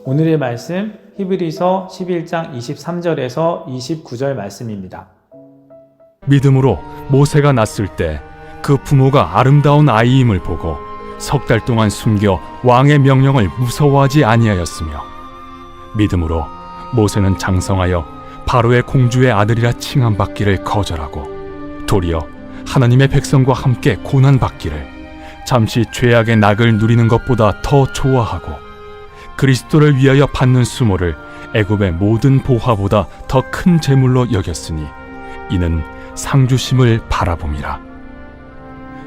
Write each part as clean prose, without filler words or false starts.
오늘의 말씀 히브리서 11장 23절에서 29절 말씀입니다. 믿음으로 모세가 낳았을 때 그 부모가 아름다운 아이임을 보고 석 달 동안 숨겨 왕의 명령을 무서워하지 아니하였으며, 믿음으로 모세는 장성하여 바로의 공주의 아들이라 칭함받기를 거절하고 도리어 하나님의 백성과 함께 고난받기를 잠시 죄악의 낙을 누리는 것보다 더 좋아하고 그리스도를 위하여 받는 수모를 애굽의 모든 보화보다 더 큰 재물로 여겼으니 이는 상주심을 바라봄이라.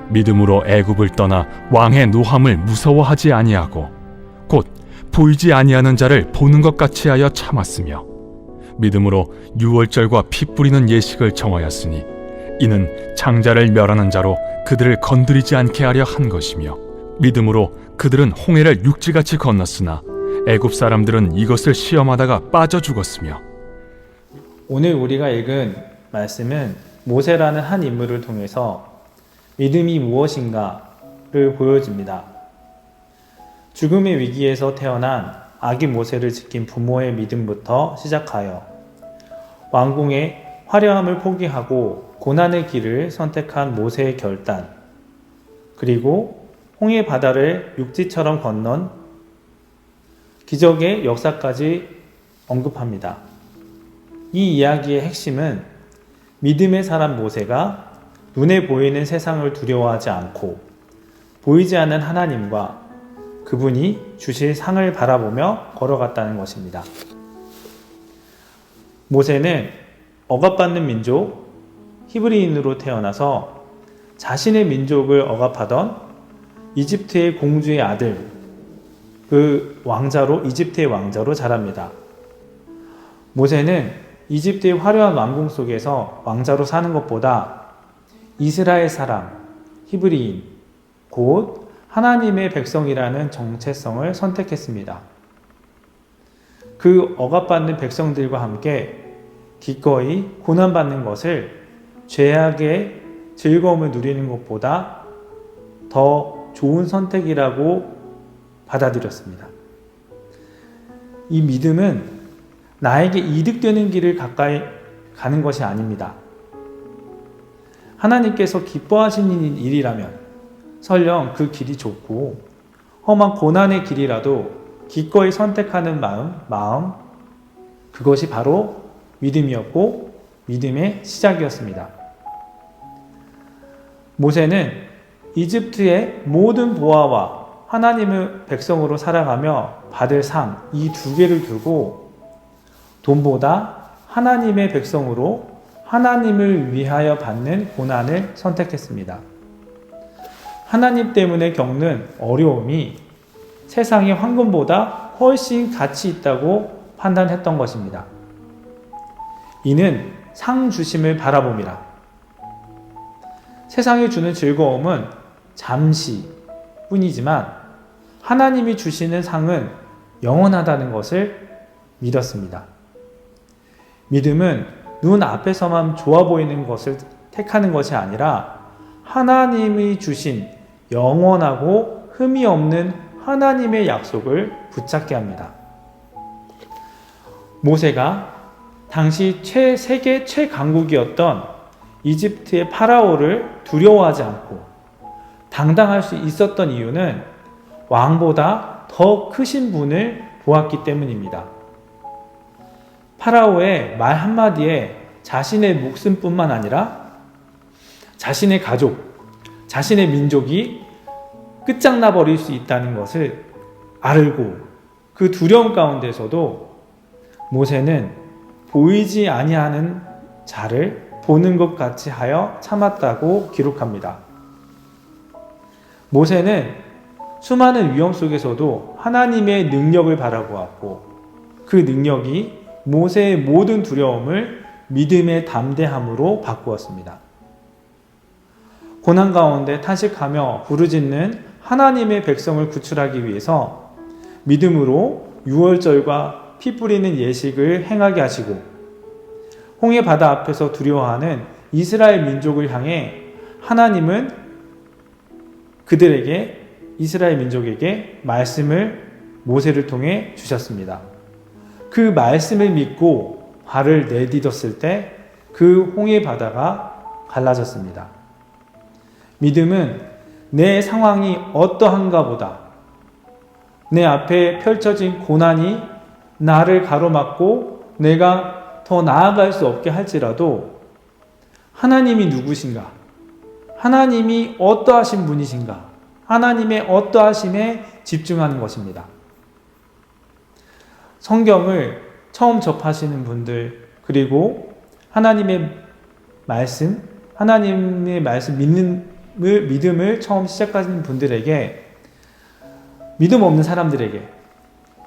믿음으로 애굽을 떠나 왕의 노함을 무서워하지 아니하고 곧 보이지 아니하는 자를 보는 것 같이 하여 참았으며, 믿음으로 유월절과 피 뿌리는 예식을 정하였으니 이는 장자를 멸하는 자로 그들을 건드리지 않게 하려 한 것이며, 믿음으로 그들은 홍해를 육지같이 건넜으나 애굽 사람들은 이것을 시험하다가 빠져 죽었으며. 오늘 우리가 읽은 말씀은 모세라는 한 인물을 통해서 믿음이 무엇인가를 보여줍니다. 죽음의 위기에서 태어난 아기 모세를 지킨 부모의 믿음부터 시작하여 왕궁의 화려함을 포기하고 고난의 길을 선택한 모세의 결단, 그리고 홍해 바다를 육지처럼 건넌 기적의 역사까지 언급합니다. 이 이야기의 핵심은 믿음의 사람 모세가 눈에 보이는 세상을 두려워하지 않고 보이지 않는 하나님과 그분이 주실 상을 바라보며 걸어갔다는 것입니다. 모세는 억압받는 민족 히브리인으로 태어나서 자신의 민족을 억압하던 이집트의 공주의 아들, 이집트의 왕자로 자랍니다. 모세는 이집트의 화려한 왕궁 속에서 왕자로 사는 것보다 이스라엘 사람, 히브리인, 곧 하나님의 백성이라는 정체성을 선택했습니다. 그 억압받는 백성들과 함께 기꺼이 고난받는 것을 죄악의 즐거움을 누리는 것보다 더 좋은 선택이라고 받아들였습니다. 이 믿음은 나에게 이득되는 길을 가까이 가는 것이 아닙니다. 하나님께서 기뻐하시는 일이라면 설령 그 길이 좋고 험한 고난의 길이라도 기꺼이 선택하는 마음, 그것이 바로 믿음이었고 믿음의 시작이었습니다. 모세는 이집트의 모든 보화와 하나님의 백성으로 살아가며 받을 상, 이 두 개를 두고 돈보다 하나님의 백성으로 하나님을 위하여 받는 고난을 선택했습니다. 하나님 때문에 겪는 어려움이 세상의 황금보다 훨씬 가치 있다고 판단했던 것입니다. 이는 상 주심을 바라봄이라. 세상이 주는 즐거움은 잠시 뿐이지만 하나님이 주시는 상은 영원하다는 것을 믿었습니다. 믿음은 눈 앞에서만 좋아 보이는 것을 택하는 것이 아니라 하나님이 주신 영원하고 흠이 없는 하나님의 약속을 붙잡게 합니다. 모세가 당시 세계 최강국이었던 이집트의 파라오를 두려워하지 않고 당당할 수 있었던 이유는 왕보다 더 크신 분을 보았기 때문입니다. 파라오의 말 한마디에 자신의 목숨뿐만 아니라 자신의 가족, 자신의 민족이 끝장나 버릴 수 있다는 것을 알고 그 두려움 가운데서도 모세는 보이지 아니하는 자를 보는 것 같이 하여 참았다고 기록합니다. 모세는 수많은 위험 속에서도 하나님의 능력을 바라보았고 그 능력이 모세의 모든 두려움을 믿음의 담대함으로 바꾸었습니다. 고난 가운데 탄식하며 부르짖는 하나님의 백성을 구출하기 위해서 믿음으로 유월절과 피 뿌리는 예식을 행하게 하시고 홍해 바다 앞에서 두려워하는 이스라엘 민족을 향해 하나님은 이스라엘 민족에게 말씀을 모세를 통해 주셨습니다. 그 말씀을 믿고 발을 내딛었을 때 그 홍해 바다가 갈라졌습니다. 믿음은 내 상황이 어떠한가 보다 내 앞에 펼쳐진 고난이 나를 가로막고 내가 더 나아갈 수 없게 할지라도 하나님이 누구신가? 하나님이 어떠하신 분이신가? 하나님의 어떠하심에 집중하는 것입니다. 성경을 처음 접하시는 분들, 그리고 하나님의 말씀 믿음을 처음 시작하시는 분들에게, 믿음 없는 사람들에게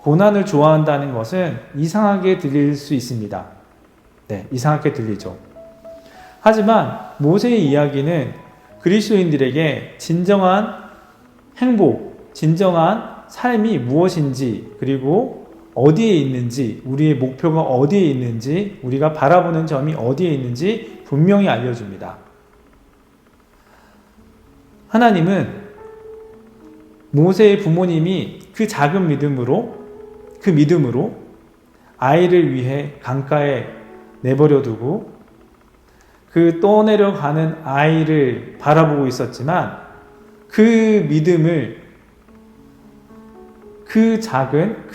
고난을 좋아한다는 것은 이상하게 들릴 수 있습니다. 네, 이상하게 들리죠. 하지만 모세의 이야기는 그리스도인들에게 진정한 행복, 진정한 삶이 무엇인지, 그리고 어디에 있는지, 우리의 목표가 어디에 있는지, 우리가 바라보는 점이 어디에 있는지 분명히 알려줍니다. 하나님은 모세의 부모님이 그 작은 믿음으로, 아이를 위해 강가에 내버려 두고 그 떠내려가는 아이를 바라보고 있었지만, 그 믿음을, 그 작은,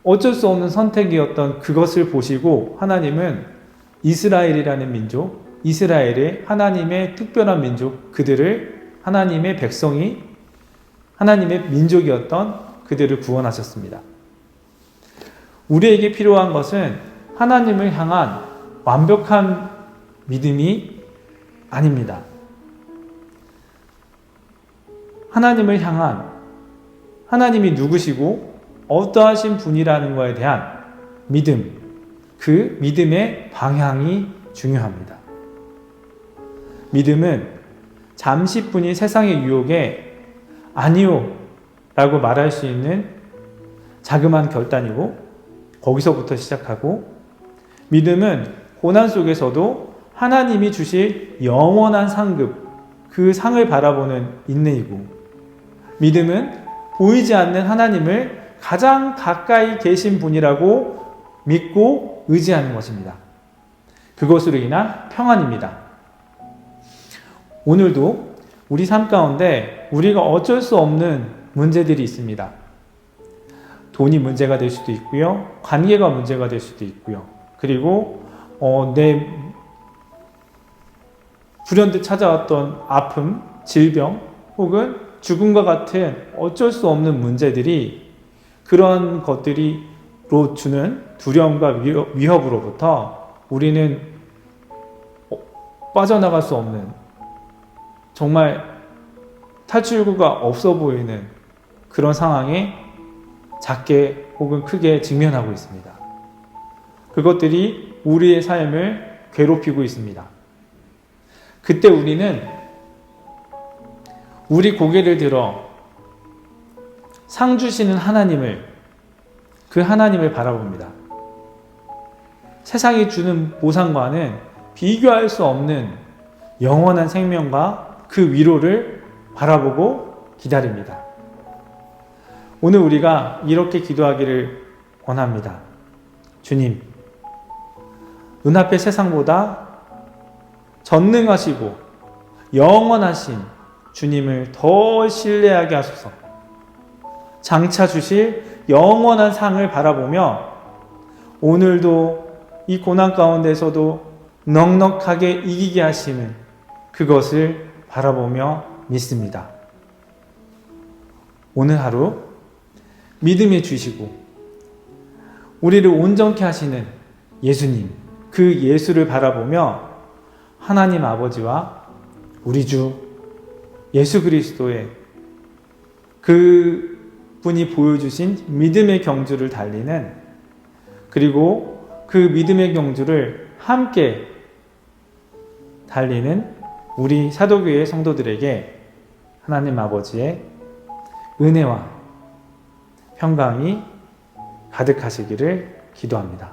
어쩔 수 없는 선택이었던 그것을 보시고 하나님은 이스라엘이라는 민족, 이스라엘의 하나님의 특별한 민족, 그들을 하나님의 백성이, 하나님의 민족이었던 그들을 구원하셨습니다. 우리에게 필요한 것은 하나님을 향한 완벽한 믿음이 아닙니다. 하나님을 향한, 하나님이 누구시고 어떠하신 분이라는 것에 대한 믿음, 그 믿음의 방향이 중요합니다. 믿음은 잠시뿐인 세상의 유혹에 아니요 라고 말할 수 있는 자그마한 결단이고, 거기서부터 시작하고, 믿음은 고난 속에서도 하나님이 주실 영원한 상급, 그 상을 바라보는 인내이고, 믿음은 보이지 않는 하나님을 가장 가까이 계신 분이라고 믿고 의지하는 것입니다. 그것으로 인한 평안입니다. 오늘도 우리 삶 가운데 우리가 어쩔 수 없는 문제들이 있습니다. 돈이 문제가 될 수도 있고요. 관계가 문제가 될 수도 있고요. 그리고 내 불현듯 찾아왔던 아픔, 질병 혹은 죽음과 같은 어쩔 수 없는 문제들이, 그런 것들이로 주는 두려움과 위협으로부터 우리는 빠져나갈 수 없는, 정말 탈출구가 없어 보이는 그런 상황에 작게 혹은 크게 직면하고 있습니다. 그것들이 우리의 삶을 괴롭히고 있습니다. 그때 우리는 우리 고개를 들어 상 주시는 하나님을, 그 하나님을 바라봅니다. 세상이 주는 보상과는 비교할 수 없는 영원한 생명과 그 위로를 바라보고 기다립니다. 오늘 우리가 이렇게 기도하기를 원합니다. 주님, 눈앞의 세상보다 전능하시고 영원하신 주님을 더 신뢰하게 하소서. 장차 주실 영원한 상을 바라보며 오늘도 이 고난 가운데서도 넉넉하게 이기게 하시는 그것을 바라보며 믿습니다. 오늘 하루 믿음의 주시고 우리를 온전케 하시는 예수님, 그 예수를 바라보며 하나님 아버지와 우리 주 예수 그리스도의 그 분이 보여주신 믿음의 경주를 달리는, 그리고 그 믿음의 경주를 함께 달리는 우리 사도교회 성도들에게 하나님 아버지의 은혜와 평강이 가득하시기를 기도합니다.